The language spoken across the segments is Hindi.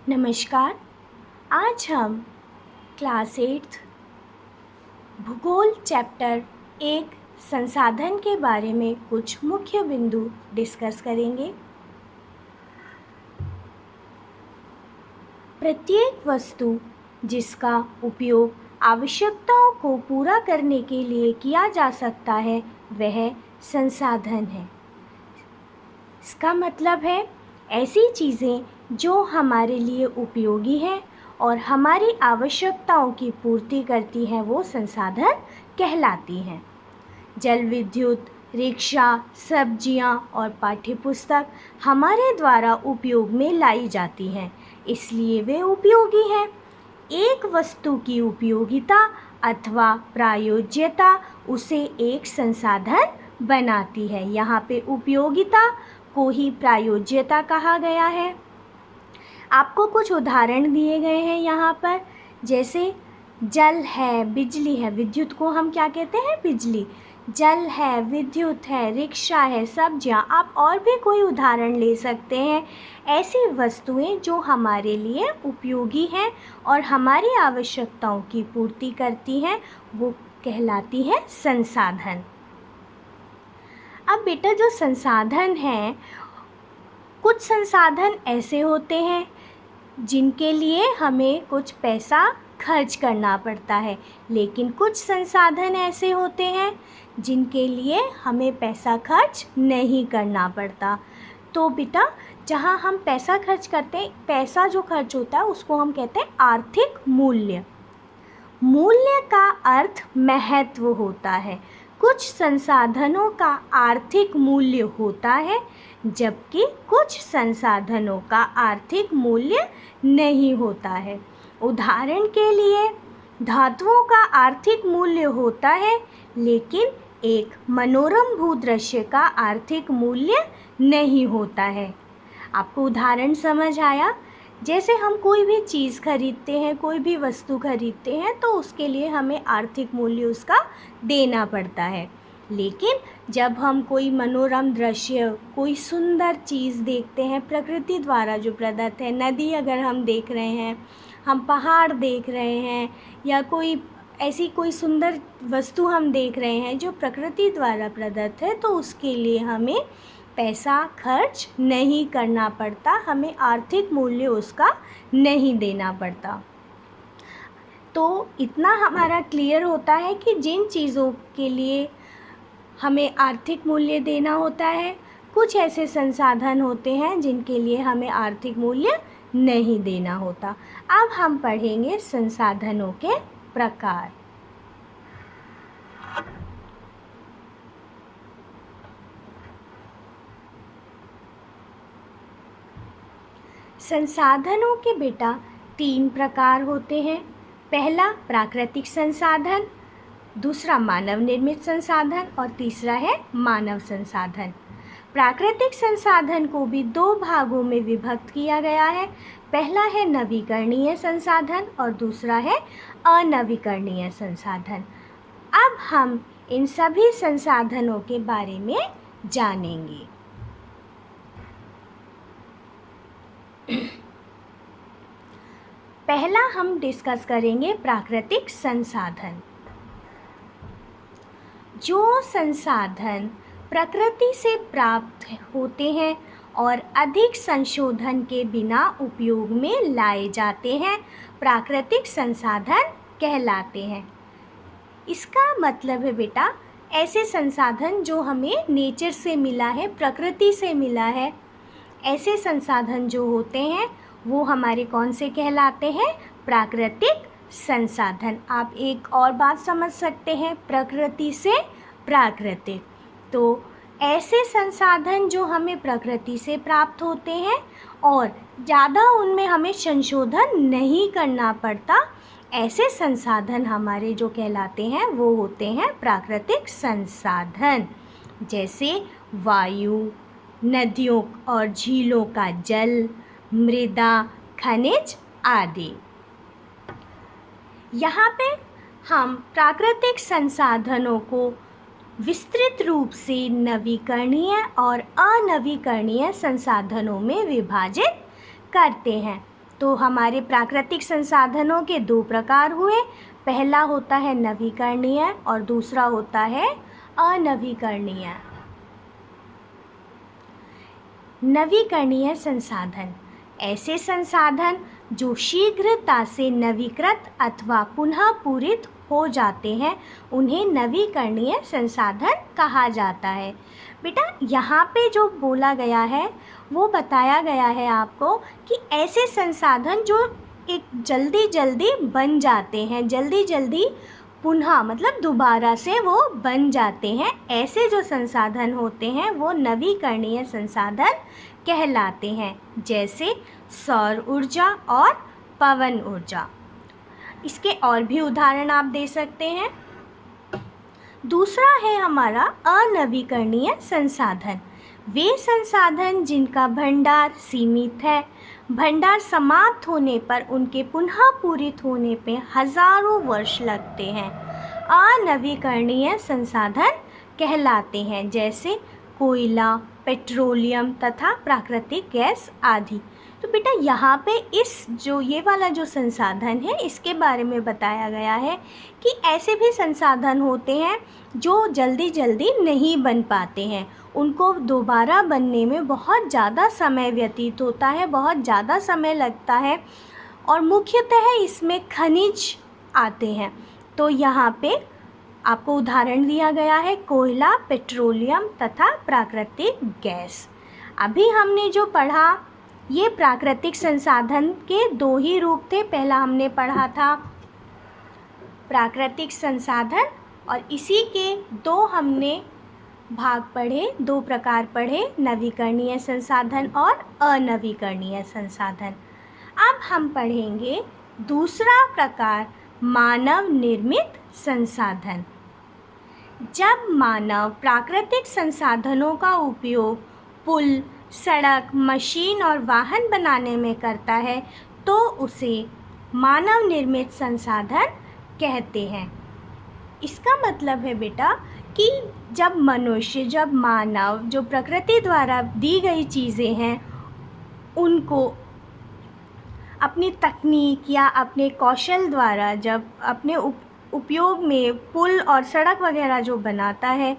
नमस्कार। आज हम क्लास 8 भूगोल चैप्टर 1 संसाधन के बारे में कुछ मुख्य बिंदु डिस्कस करेंगे। प्रत्येक वस्तु जिसका उपयोग आवश्यकताओं को पूरा करने के लिए किया जा सकता है वह संसाधन है। इसका मतलब है ऐसी चीज़ें जो हमारे लिए उपयोगी हैं और हमारी आवश्यकताओं की पूर्ति करती हैं वो संसाधन कहलाती हैं। जल विद्युत, रिक्शा, सब्जियां और पाठ्यपुस्तक हमारे द्वारा उपयोग में लाई जाती हैं, इसलिए वे उपयोगी हैं। एक वस्तु की उपयोगिता अथवा प्रयोज्यता उसे एक संसाधन बनाती है। यहाँ पे उपयोगिता को ही प्रयोज्यता कहा गया है। आपको कुछ उदाहरण दिए गए हैं यहाँ पर, जैसे जल है, बिजली है। विद्युत को हम क्या कहते हैं? बिजली। जल है, विद्युत है, रिक्शा है, सब्जियाँ। आप और भी कोई उदाहरण ले सकते हैं। ऐसी वस्तुएं जो हमारे लिए उपयोगी हैं और हमारी आवश्यकताओं की पूर्ति करती हैं वो कहलाती है संसाधन। अब बेटा जो संसाधन हैं, कुछ संसाधन ऐसे होते हैं जिनके लिए हमें कुछ पैसा खर्च करना पड़ता है, लेकिन कुछ संसाधन ऐसे होते हैं जिनके लिए हमें पैसा खर्च नहीं करना पड़ता। तो बेटा जहाँ हम पैसा खर्च करते हैं, पैसा जो खर्च होता है उसको हम कहते हैं आर्थिक मूल्य। मूल्य का अर्थ महत्व होता है। कुछ संसाधनों का आर्थिक मूल्य होता है जबकि कुछ संसाधनों का आर्थिक मूल्य नहीं होता है। उदाहरण के लिए धातुओं का आर्थिक मूल्य होता है लेकिन एक मनोरम भूदृश्य का आर्थिक मूल्य नहीं होता है। आपको उदाहरण समझ आया? जैसे हम कोई भी चीज़ खरीदते हैं, कोई भी वस्तु खरीदते हैं तो उसके लिए हमें आर्थिक मूल्य उसका देना पड़ता है, लेकिन जब हम कोई मनोरम दृश्य, कोई सुंदर चीज़ देखते हैं प्रकृति द्वारा जो प्रदत्त है, नदी अगर हम देख रहे हैं, हम पहाड़ देख रहे हैं या कोई ऐसी कोई सुंदर वस्तु हम देख रहे हैं जो प्रकृति द्वारा प्रदत्त है, तो उसके लिए हमें पैसा खर्च नहीं करना पड़ता, हमें आर्थिक मूल्य उसका नहीं देना पड़ता। तो इतना हमारा क्लियर होता है कि जिन चीज़ों के लिए हमें आर्थिक मूल्य देना होता है, कुछ ऐसे संसाधन होते हैं जिनके लिए हमें आर्थिक मूल्य नहीं देना होता। अब हम पढ़ेंगे संसाधनों के प्रकार। संसाधनों के बेटा 3 प्रकार होते हैं। पहला प्राकृतिक संसाधन, दूसरा मानव निर्मित संसाधन और तीसरा है मानव संसाधन। प्राकृतिक संसाधन को भी 2 भागों में विभक्त किया गया है। पहला है नवीकरणीय संसाधन और दूसरा है अनवीकरणीय संसाधन। अब हम इन सभी संसाधनों के बारे में जानेंगे। पहला हम डिस्कस करेंगे प्राकृतिक संसाधन। जो संसाधन प्रकृति से प्राप्त होते हैं और अधिक संशोधन के बिना उपयोग में लाए जाते हैं, प्राकृतिक संसाधन कहलाते हैं। इसका मतलब है बेटा ऐसे संसाधन जो हमें नेचर से मिला है, प्रकृति से मिला है, ऐसे संसाधन जो होते हैं वो हमारे कौन से कहलाते हैं? प्राकृतिक संसाधन। आप एक और बात समझ सकते हैं, प्रकृति से प्राकृतिक। तो ऐसे संसाधन जो हमें प्रकृति से प्राप्त होते हैं और ज़्यादा उनमें हमें संशोधन नहीं करना पड़ता, ऐसे संसाधन हमारे जो कहलाते हैं वो होते हैं प्राकृतिक संसाधन। जैसे वायु, नदियों और झीलों का जल, मृदा, खनिज आदि। यहाँ पे हम प्राकृतिक संसाधनों को विस्तृत रूप से नवीकरणीय और अनवीकरणीय संसाधनों में विभाजित करते हैं। तो हमारे प्राकृतिक संसाधनों के दो प्रकार हुए। पहला होता है नवीकरणीय और दूसरा होता है अनवीकरणीय। नवीकरणीय संसाधन ऐसे संसाधन जो शीघ्रता से नवीकृत अथवा पुनः पूरित हो जाते हैं, उन्हें नवीकरणीय संसाधन कहा जाता है। बेटा यहाँ पे जो बोला गया है वो बताया गया है आपको कि ऐसे संसाधन जो एक जल्दी जल्दी बन जाते हैं, जल्दी जल्दी पुनः मतलब दोबारा से वो बन जाते हैं, ऐसे जो संसाधन होते हैं वो नवीकरणीय संसाधन कहलाते हैं, जैसे सौर ऊर्जा और पवन ऊर्जा। इसके और भी उदाहरण आप दे सकते हैं। दूसरा है हमारा अनवीकरणीय संसाधन। वे संसाधन जिनका भंडार सीमित है, भंडार समाप्त होने पर उनके पुनः पूरित होने पे हजारों वर्ष लगते हैं, अनवीकरणीय संसाधन कहलाते हैं, जैसे कोयला, पेट्रोलियम तथा प्राकृतिक गैस आदि। तो बेटा यहाँ पे ये वाला जो संसाधन है इसके बारे में बताया गया है कि ऐसे भी संसाधन होते हैं जो जल्दी जल्दी नहीं बन पाते हैं, उनको दोबारा बनने में बहुत ज़्यादा समय व्यतीत होता है, बहुत ज़्यादा समय लगता है, और मुख्यतः इसमें खनिज आते हैं। तो यहाँ पे आपको उदाहरण दिया गया है कोयला, पेट्रोलियम तथा प्राकृतिक गैस। अभी हमने जो पढ़ा ये प्राकृतिक संसाधन के दो ही रूप थे। पहला हमने पढ़ा था प्राकृतिक संसाधन और इसी के दो हमने भाग पढ़े, दो प्रकार पढ़े, नवीकरणीय संसाधन और अनवीकरणीय संसाधन। अब हम पढ़ेंगे दूसरा प्रकार, मानव निर्मित संसाधन। जब मानव प्राकृतिक संसाधनों का उपयोग पुल, सड़क, मशीन और वाहन बनाने में करता है तो उसे मानव निर्मित संसाधन कहते हैं। इसका मतलब है बेटा कि जब मानव जो प्रकृति द्वारा दी गई चीज़ें हैं उनको अपनी तकनीक या अपने कौशल द्वारा जब अपने उपयोग में पुल और सड़क वगैरह जो बनाता है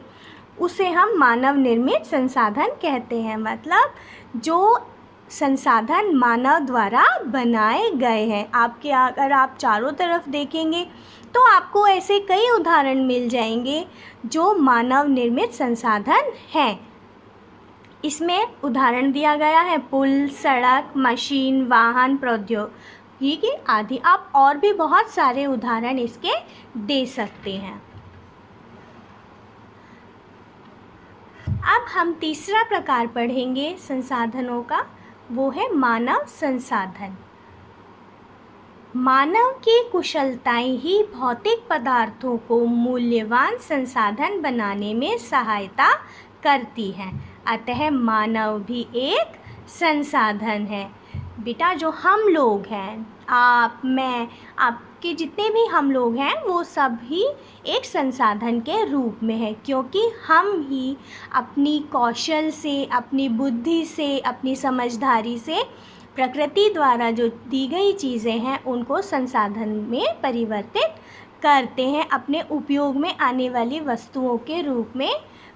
उसे हम मानव निर्मित संसाधन कहते हैं। मतलब जो संसाधन मानव द्वारा बनाए गए हैं। अगर आप चारों तरफ देखेंगे तो आपको ऐसे कई उदाहरण मिल जाएंगे जो मानव निर्मित संसाधन हैं। इसमें उदाहरण दिया गया है पुल, सड़क, मशीन, वाहन, प्रौद्योगिकी आदि। आप और भी बहुत सारे उदाहरण इसके दे सकते हैं। अब हम तीसरा प्रकार पढ़ेंगे संसाधनों का, वो है मानव संसाधन। मानव की कुशलताएं ही भौतिक पदार्थों को मूल्यवान संसाधन बनाने में सहायता करती हैं, अतः मानव भी एक संसाधन है। बेटा जो हम लोग हैं, आप, मैं, आपके जितने भी हम लोग हैं वो सब ही एक संसाधन के रूप में है, क्योंकि हम ही अपनी कौशल से, अपनी बुद्धि से, अपनी समझदारी से प्रकृति द्वारा जो दी गई चीज़ें हैं उनको संसाधन में परिवर्तित करते हैं, अपने उपयोग में आने वाली वस्तुओं के रूप में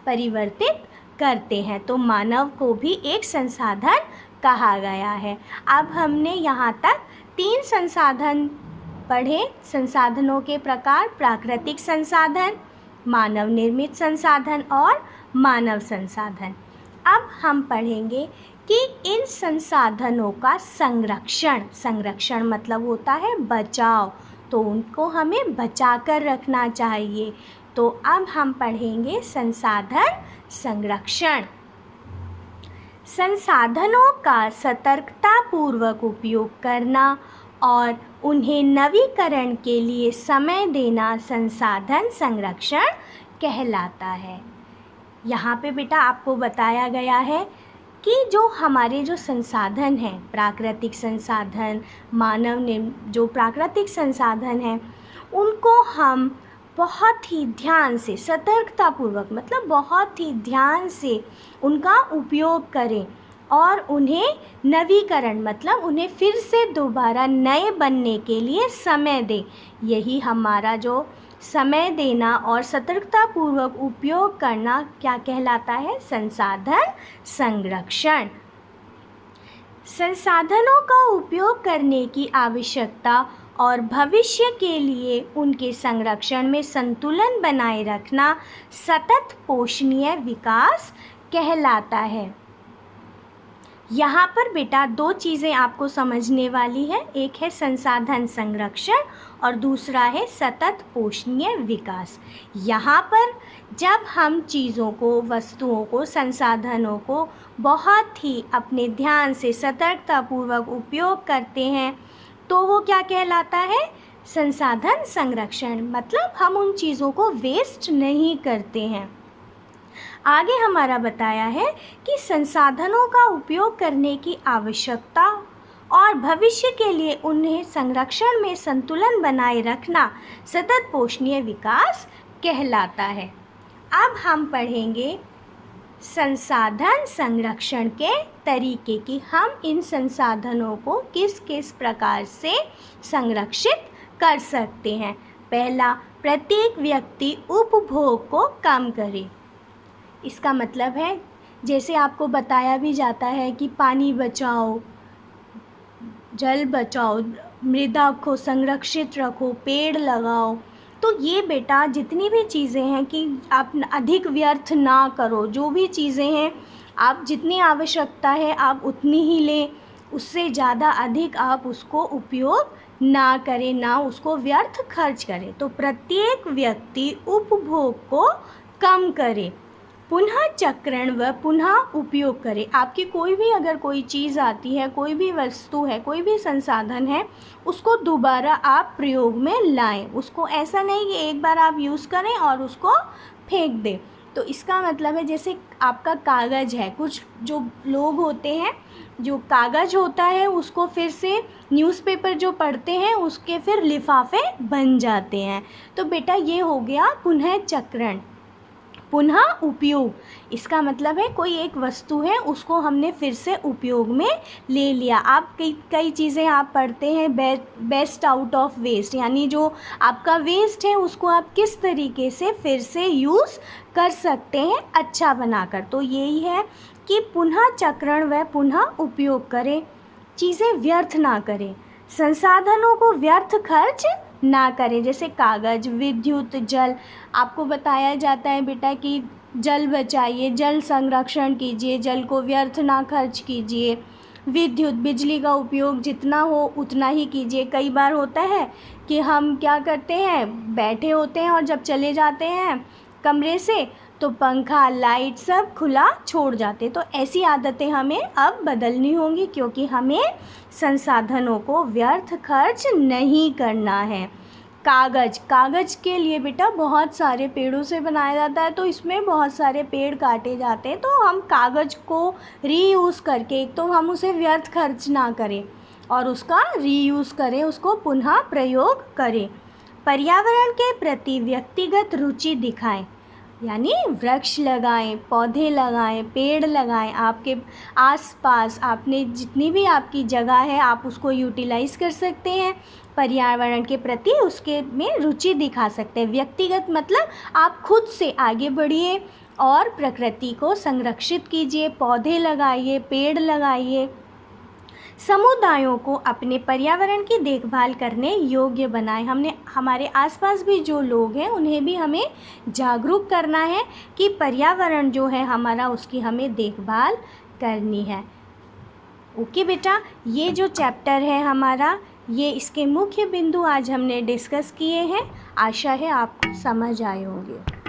परिवर्तित करते हैं। तो मानव को भी एक संसाधन कहा गया है। अब हमने यहाँ तक 3 संसाधन पढ़े, संसाधनों के प्रकार, प्राकृतिक संसाधन, मानव निर्मित संसाधन और मानव संसाधन। अब हम पढ़ेंगे कि इन संसाधनों का संरक्षण मतलब होता है बचाव, तो उनको हमें बचा कर रखना चाहिए। तो अब हम पढ़ेंगे संसाधन संरक्षण। संसाधनों का सतर्कतापूर्वक उपयोग करना और उन्हें नवीकरण के लिए समय देना संसाधन संरक्षण कहलाता है। यहाँ पे बेटा आपको बताया गया है कि जो हमारे जो संसाधन हैं, प्राकृतिक संसाधन, जो प्राकृतिक संसाधन हैं उनको हम बहुत ही ध्यान से, सतर्कतापूर्वक मतलब बहुत ही ध्यान से उनका उपयोग करें और उन्हें नवीकरण मतलब उन्हें फिर से दोबारा नए बनने के लिए समय दें। यही हमारा जो समय देना और सतर्कतापूर्वक उपयोग करना क्या कहलाता है? संसाधन संरक्षण। संसाधनों का उपयोग करने की आवश्यकता और भविष्य के लिए उनके संरक्षण में संतुलन बनाए रखना सतत पोषणीय विकास कहलाता है। यहाँ पर बेटा दो चीज़ें आपको समझने वाली है, एक है संसाधन संरक्षण और दूसरा है सतत पोषणीय विकास। यहाँ पर जब हम चीज़ों को, वस्तुओं को, संसाधनों को बहुत ही अपने ध्यान से सतर्कतापूर्वक उपयोग करते हैं तो वो क्या कहलाता है? संसाधन संरक्षण। मतलब हम उन चीज़ों को वेस्ट नहीं करते हैं। आगे हमारा बताया है कि संसाधनों का उपयोग करने की आवश्यकता और भविष्य के लिए उन्हें संरक्षण में संतुलन बनाए रखना सतत पोषणीय विकास कहलाता है। अब हम पढ़ेंगे संसाधन संरक्षण के तरीके कि हम इन संसाधनों को किस किस प्रकार से संरक्षित कर सकते हैं। पहला, प्रत्येक व्यक्ति उपभोग को कम करे। इसका मतलब है जैसे आपको बताया भी जाता है कि पानी बचाओ, जल बचाओ, मृदा को संरक्षित रखो, पेड़ लगाओ। तो ये बेटा जितनी भी चीज़ें हैं कि आप अधिक व्यर्थ ना करो। जो भी चीज़ें हैं आप जितनी आवश्यकता है आप उतनी ही लें, उससे ज़्यादा अधिक आप उसको उपयोग ना करें, ना उसको व्यर्थ खर्च करें। तो प्रत्येक व्यक्ति उपभोग को कम करे, पुनः चक्रण व पुनः उपयोग करें। आपकी कोई भी अगर कोई चीज़ आती है, कोई भी वस्तु है, कोई भी संसाधन है, उसको दोबारा आप प्रयोग में लाएं। उसको ऐसा नहीं कि एक बार आप यूज़ करें और उसको फेंक दें। तो इसका मतलब है जैसे आपका कागज़ है, कुछ जो लोग होते हैं जो कागज़ होता है उसको फिर से न्यूज़पेपर जो पढ़ते हैं उसके फिर लिफाफे बन जाते हैं। तो बेटा ये हो गया पुनः चक्रण, पुनः उपयोग। इसका मतलब है कोई एक वस्तु है उसको हमने फिर से उपयोग में ले लिया। आप कई चीज़ें आप पढ़ते हैं बेस्ट आउट ऑफ वेस्ट, यानी जो आपका वेस्ट है उसको आप किस तरीके से फिर से यूज़ कर सकते हैं अच्छा बनाकर। तो यही है कि पुनः चक्रण व पुनः उपयोग करें, चीज़ें व्यर्थ ना करें, संसाधनों को व्यर्थ खर्च ना करें। जैसे कागज़, विद्युत, जल, आपको बताया जाता है बेटा कि जल बचाइए, जल संरक्षण कीजिए, जल को व्यर्थ ना खर्च कीजिए। विद्युत, बिजली का उपयोग जितना हो उतना ही कीजिए। कई बार होता है कि हम क्या करते हैं, बैठे होते हैं और जब चले जाते हैं कमरे से तो पंखा, लाइट सब खुला छोड़ जाते। तो ऐसी आदतें हमें अब बदलनी होंगी क्योंकि हमें संसाधनों को व्यर्थ खर्च नहीं करना है। कागज़ के लिए बेटा बहुत सारे पेड़ों से बनाया जाता है, तो इसमें बहुत सारे पेड़ काटे जाते हैं। तो हम कागज़ को रीयूज़ करके, एक तो हम उसे व्यर्थ खर्च ना करें और उसका रीयूज़ करें, उसको पुनः प्रयोग करें। पर्यावरण के प्रति व्यक्तिगत रुचि दिखाएं, यानी वृक्ष लगाएं, पौधे लगाएं, पेड़ लगाएं। आपके आसपास आपने जितनी भी आपकी जगह है आप उसको यूटिलाइज़ कर सकते हैं, पर्यावरण के प्रति उसके में रुचि दिखा सकते हैं। व्यक्तिगत मतलब आप खुद से आगे बढ़िए और प्रकृति को संरक्षित कीजिए, पौधे लगाइए, पेड़ लगाइए। समुदायों को अपने पर्यावरण की देखभाल करने योग्य बनाएं। हमारे आसपास भी जो लोग हैं उन्हें भी हमें जागरूक करना है कि पर्यावरण जो है हमारा उसकी हमें देखभाल करनी है। ओके बेटा, ये जो चैप्टर है हमारा, ये इसके मुख्य बिंदु आज हमने डिस्कस किए हैं। आशा है आपको समझ आए होंगे।